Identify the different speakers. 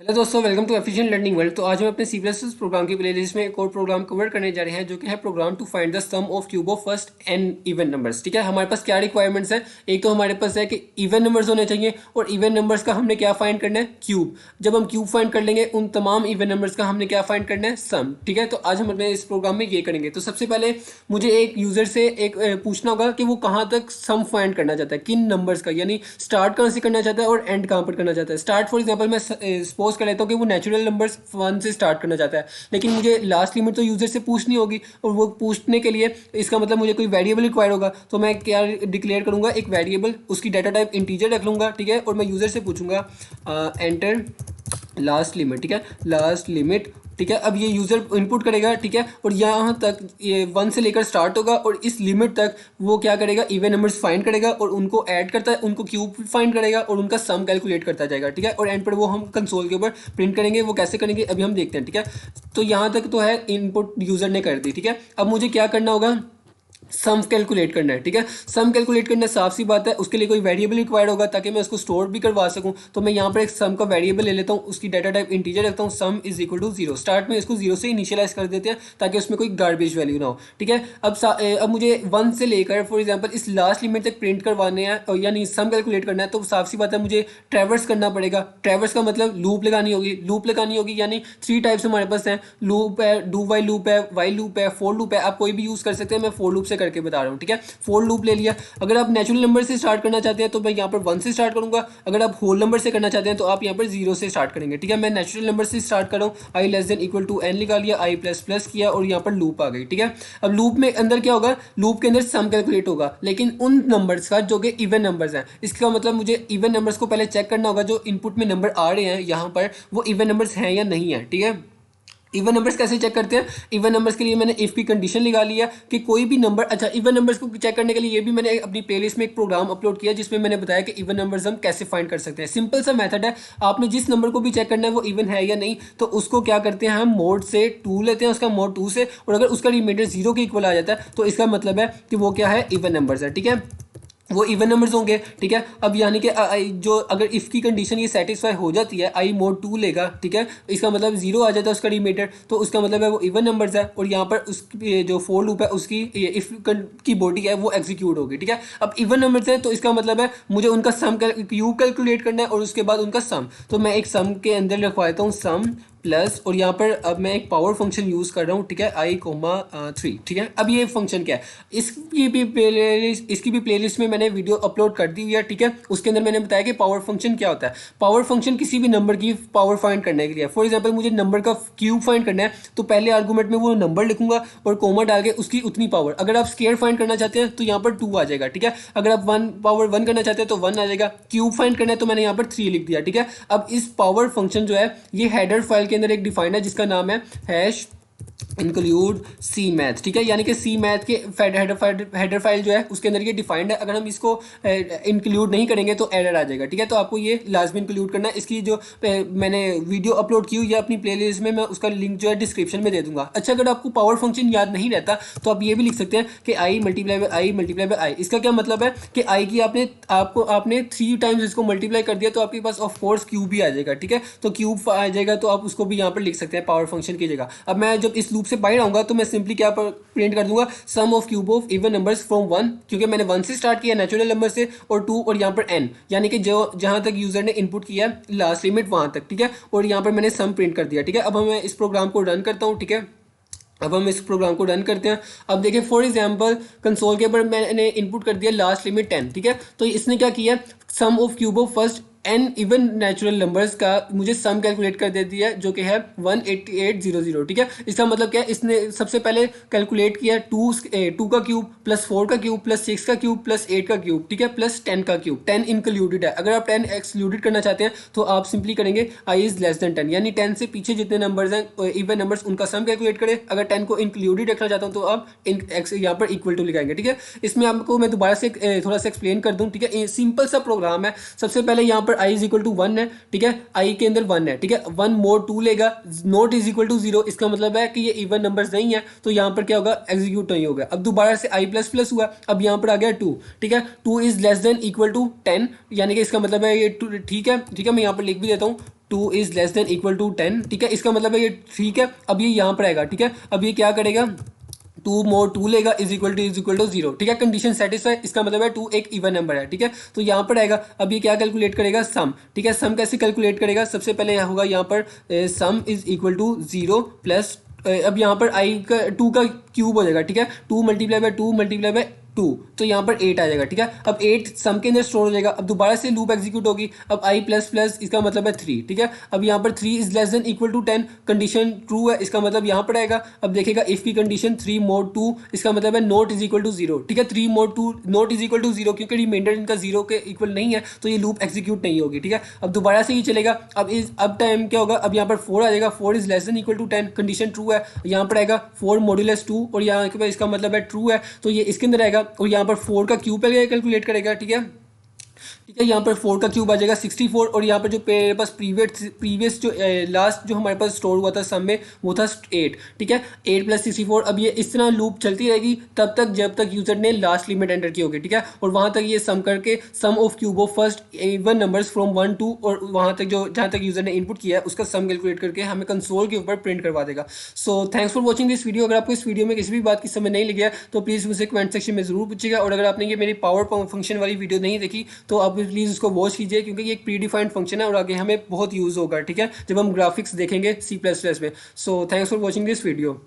Speaker 1: Hello दोस्तों, welcome to efficient learning world. तो आज हम अपने सी प्लस प्लस प्रोग्राम की प्लेलिस्ट में एक और प्रोग्राम कवर करने जा रहे हैं, जो कि है program to find the sum of cube of first n even numbers. ठीक है, हमारे पास क्या रिक्वायरमेंट्स है। एक तो हमारे पास है कि इवन नंबर्स होने चाहिए, और इवन नंबर्स का हमने क्या फाइंड करना है, क्यूब। जब हम क्यूब फाइंड कर लेंगे, उन तमाम इवन नंबर्स का हमने क्या फाइंड करना है, सम। ठीक है, तो आज हम अपने इस प्रोग्राम में ये करेंगे। तो सबसे पहले मुझे एक यूजर से एक पूछना होगा कि वो कहाँ तक सम फाइंड करना चाहता है, किन नंबर्स का, यानी स्टार्ट कहाँ से करना चाहता है और एंड कहाँ पर करना चाहता है। स्टार्ट फॉर एग्जाम्पल मैं सपोज कर लेता हूँ कि वो नेचुरल नंबर्स 1 से स्टार्ट करना चाहता है, लेकिन मुझे लास्ट लिमिट तो यूजर से पूछनी होगी, और वो पूछने के लिए इसका मतलब मुझे कोई वेरिएबल रिक्वायर होगा। तो मैं क्या डिक्लेयर करूंगा, एक वेरिएबल, उसकी डाटा टाइप इंटीजर रख लूंगा। ठीक है, और मैं यूजर से पूछूंगा एंटर लास्ट लिमिट। ठीक है, लास्ट लिमिट। ठीक है, अब ये यूज़र इनपुट करेगा। ठीक है, और यहाँ तक ये 1 से लेकर स्टार्ट होगा, और इस लिमिट तक वो क्या करेगा, इवन नंबर्स फाइंड करेगा और उनको ऐड करता है, उनको क्यूब फाइंड करेगा और उनका सम कैलकुलेट करता जाएगा। ठीक है, और एंड पर वो हम कंसोल के ऊपर प्रिंट करेंगे। वो कैसे करेंगे अभी हम देखते हैं। ठीक है, तो यहाँ तक तो है इनपुट यूज़र ने कर दी। ठीक है, अब मुझे क्या करना होगा, सम कैलकुलेट करना है। ठीक है, सम कैलकुलेट करना साफ सी बात है, उसके लिए कोई वेरिएबल रिक्वायर्ड होगा ताकि मैं उसको स्टोर भी करवा सकूं। तो मैं यहाँ पर एक सम का वेरिएबल ले लेता हूँ, उसकी डाटा टाइप इंटीजर रखता हूँ, sum is equal to 0। Start में इसको 0 से इनिशियलाइज कर देते हैं ताकि उसमें कोई गार्बेज वैल्यू ना हो। ठीक है, अब मुझे 1 से लेकर फॉर एग्जाम्पल इस लास्ट लिमिट तक प्रिंट करवाने हैं, यानी सम कैलकुलेट करना है, तो साफ सी बात है मुझे ट्रैवर्स करना पड़ेगा। ट्रैवर्स का मतलब लूप लगानी होगी। लूप लगानी होगी यानी 3 टाइप्स हमारे पास हैं, लूप है, डू वाइल लूप है, वाइल लूप है, फोर लूप है। आप कोई भी यूज़ कर सकते हैं, मैं फोर लूप से करके बता रहा हूँ। ठीक है, फोर लूप ले लिया। अगर आप नेचुरल नंबर से स्टार्ट करना चाहते हैं तो मैं यहाँ पर 1 से स्टार्ट करूंगा। अगर आप होल नंबर से करना चाहते हैं तो आप यहाँ पर 0 से स्टार्ट करेंगे। ठीक है, मैं नेचुरल नंबर से स्टार्ट कर रहा हूँ, I less than equal to n लिखा लिया, आई प्लस प्लस किया, और यहाँ पर लूप आ गई। ठीक है, अब लूप में अंदर क्या होगा, लूप के अंदर सम कैलकुलेट होगा, लेकिन उन नंबर्स का जो कि इवन नंबर्स हैं। इसका मतलब मुझे इवन नंबर्स को पहले चेक करना होगा, जो इनपुट में नंबर आ रहे हैं यहाँ पर वो इवन नंबर्स हैं या नहीं है। ठीक है, इवन नंबर्स कैसे चेक करते हैं, इवन नंबर्स के लिए मैंने इफ की कंडीशन लगा लिया कि कोई भी नंबर, अच्छा इवन नंबर्स को चेक करने के लिए ये भी मैंने अपनी प्लेलिस्ट में एक प्रोग्राम अपलोड किया जिसमें मैंने बताया कि इवन नंबर्स हम कैसे फाइंड कर सकते हैं। सिंपल सा मेथड है, आपने जिस नंबर को भी चेक करना है वो इवन है या नहीं, तो उसको क्या करते हैं, हम मोड से 2 लेते हैं, उसका मोड 2 से, और अगर उसका रिमाइंडर 0 के इक्वल आ जाता है तो इसका मतलब है कि वो क्या है, इवन नंबर्स है। ठीक है, वो इवन नंबर्स होंगे। ठीक है, अब यानी कि जो अगर इफ की कंडीशन ये सेटिस्फाई हो जाती है, आई मोड 2 लेगा। ठीक है, इसका मतलब 0 आ जाता है उसका रिमेटर, तो उसका मतलब है वो इवन नंबर्स है, और यहाँ पर उसकी जो फोर लूप है उसकी इफ की बॉडी है वो एग्जीक्यूट होगी। ठीक है, अब इवन नंबर्स है तो इसका मतलब है मुझे उनका सम क्यूब कैलकुलेट करना है और उसके बाद उनका सम। तो मैं एक सम के अंदर लिखवा देता हूँ सम प्लस, और यहाँ पर अब मैं एक पावर फंक्शन यूज़ कर रहा हूँ। ठीक है, आई कोमा 3। ठीक है, अब ये फंक्शन क्या है, इसकी भी प्लेलिस्ट में मैंने वीडियो अपलोड कर दी हुई है। ठीक है, उसके अंदर मैंने बताया कि पावर फंक्शन क्या होता है। पावर फंक्शन किसी भी नंबर की पावर फाइंड करने के लिए, फॉर एग्जाम्पल मुझे नंबर का क्यूब फाइंड करना है, तो पहले आर्गूमेंट में वो नंबर लिखूंगा और कोमा डाल के उसकी उतनी पावर। अगर आप स्केयर फाइंड करना चाहते हैं तो यहाँ पर 2 आ जाएगा। ठीक है, अगर आप 1 पावर 1 करना चाहते हैं तो 1 आ जाएगा। क्यूब फाइंड करना है तो मैंने यहाँ पर 3 लिख दिया। ठीक है, अब इस पावर फंक्शन जो है ये हेडर फाइल के अंदर एक डिफाइंड है जिसका नाम है हैश इंक्लूड सी मैथ। ठीक है, यानी कि सी मैथ के हेडर फाइल जो है उसके अंदर ये डिफाइंड है। अगर हम इसको इंक्लूड नहीं करेंगे तो एरर आ जाएगा। ठीक है, तो आपको ये लाजमी इंक्लूड करना है। इसकी जो मैंने वीडियो अपलोड की हुई है अपनी प्लेलिस्ट में, मैं उसका लिंक जो है डिस्क्रिप्शन में दे दूंगा। अच्छा, अगर आपको पावर फंक्शन याद नहीं रहता तो आप ये भी लिख सकते हैं कि I multiply by I multiply by I. इसका क्या मतलब है कि आई की आपने 3 टाइम्स इसको मल्टीप्लाई कर दिया तो आपके पास ऑफ कोर्स क्यूब भी आ जाएगा। ठीक है, तो क्यूब आ जाएगा तो आप उसको भी यहाँ पर लिख सकते हैं पावर फंक्शन की जगह। अब मैं जब इस लूप से बाहर आऊंगा तो मैं सिंपली क्या प्रिंट कर दूंगा, sum of cube of even numbers from 1, क्योंकि मैंने 1 से स्टार्ट किया नेचुरल नंबर से, और 2, और यहाँ पर n, यानी कि जो जहां तक यूजर ने इनपुट किया लास्ट लिमिट वहां तक। ठीक है, और यहाँ पर मैंने सम प्रिंट कर दिया। ठीक है, अब मैं इस प्रोग्राम को रन करता हूँ। ठीक है, अब हम इस प्रोग्राम को रन करते हैं। अब देखिए फॉर एग्जांपल कंसोल के ऊपर मैंने इनपुट कर दिया लास्ट लिमिट 10। ठीक है, तो इसने क्या किया, sum of cube of first n even natural numbers का मुझे सम कैलकुलेट कर दे दिया जो कि है 18800। ठीक है, इसका मतलब क्या है, इसने सबसे पहले कैलकुलेट किया 2 का क्यूब प्लस 4 का क्यूब प्लस 6 का क्यूब प्लस 8 का क्यूब। ठीक है, प्लस 10 का क्यूब। 10 इंक्लूडेड है। अगर आप 10 एक्सक्लूडेड करना चाहते हैं तो आप सिंपली करेंगे आई इज लेस देन 10, यानी 10 से पीछे जितने नंबर्स हैं इवन नंबर्स उनका सम कैलकुलेट करें। अगर 10 को इंक्लूडेड रखना चाहता हूँ तो आप यहाँ पर इक्वल टू लिखाएंगे। ठीक है, इसमें आपको मैं दोबारा से थोड़ा सा एक्सप्लेन कर दूँ। ठीक है, सिंपल सा प्रोग्राम है। सबसे पहले यहाँ पर आई इज इक्वल टू 1 है। ठीक है, आई के अंदर 1 है। ठीक है, 1 मोड 2 लेगा, नॉट इज इक्वल टू 0, इसका मतलब है कि ये इवन नंबर्स नहीं है, तो यहाँ पर क्या होगा, एग्जीक्यूट नहीं होगा। अब दोबारा से आई प्लस प्लस हुआ, अब यहाँ पर आ गया 2। ठीक है, 2 is less than equal to 10, यानी कि इसका मतलब है ये 2। ठीक है, मैं यहाँ पर लिख भी देता हूँ 2 is less than equal to 10, ठीक है, इसका मतलब है ये ठीक है। अब ये यहाँ पर आएगा, ठीक है, अब ये क्या करेगा, 2 मोर 2 लेगा इज इक्वल टू 0, ठीक है, कंडीशन सेटिस्फाई, इसका मतलब है 2 एक इवन नंबर है, ठीक है। तो यहाँ पर आएगा, अब ये क्या कैलकुलेट करेगा, सम, ठीक है, सम कैसे कैलकुलेट करेगा, सबसे पहले यहाँ होगा, यहाँ पर sum is equal to 0 plus, अब यहाँ पर आई का 2 का क्यूब हो जाएगा, ठीक है, 2 मल्टीप्लाई बाय 2 मल्टीप्लाई बाय 2, तो यहाँ पर 8 आ जाएगा, ठीक है। अब 8 सम के अंदर स्टोर हो जाएगा, अब दोबारा से लूप एग्जीक्यूट होगी, अब आई प्लस प्लस, इसका मतलब है 3, ठीक है। अब यहाँ पर 3 is less than equal to 10, condition true है, इसका मतलब यहाँ पर आएगा, अब देखेगा इफ की कंडीशन 3 मोड 2, इसका मतलब है नॉट इज इक्वल टू 0, ठीक है, 3 mod 2 not is equal to 0, क्योंकि रिमाइंडर इनका 0 के इक्वल नहीं है, तो ये लूप एग्जीक्यूट नहीं होगी, ठीक है। अब दोबारा से ये चलेगा, अब टाइम क्या होगा, अब यहाँ पर 4 आ जाएगा, 4 is less than equal to 10, condition true है, यहाँ पर आएगा 4 मॉड्यूलस 2, और यहाँ पर इसका मतलब है ट्रू है, तो ये इसके अंदर आएगा, और यहाँ पर 4 का क्यूब पे कैलकुलेट करेगा, ठीक है, ठीक है। यहाँ पर 4 का क्यूब आ जाएगा 64, और यहाँ पर जो मेरे पास प्रीवियस जो लास्ट जो हमारे पास स्टोर हुआ था सम में, वो था 8, ठीक है, 8 प्लस 64। अब ये इस तरह लूप चलती रहेगी तब तक जब तक यूजर ने लास्ट लिमिट एंटर की होगी, ठीक है, और वहाँ तक ये सम करके sum of cube of first even numbers from 1 2, और वहाँ तक जो जहाँ तक यूजर ने इनपुट किया है उसका सम कैलकुलेट करके हमें कंसोल के ऊपर प्रिंट करवा देगा। So thanks for watching this video. अगर आपको इस वीडियो में किसी भी बात की समझ नहीं लगी है तो प्लीज़ मुझे कमेंट सेक्शन में ज़रूर पूछिएगा, और अगर आपने ये मेरी पावर फंक्शन वाली वीडियो नहीं देखी तो आप प्लीज़ उसको वॉच कीजिए, क्योंकि ये एक प्री डिफाइंड फंक्शन है और आगे हमें बहुत यूज़ होगा, ठीक है, जब हम ग्राफिक्स देखेंगे C++ में। So thanks for watching this video.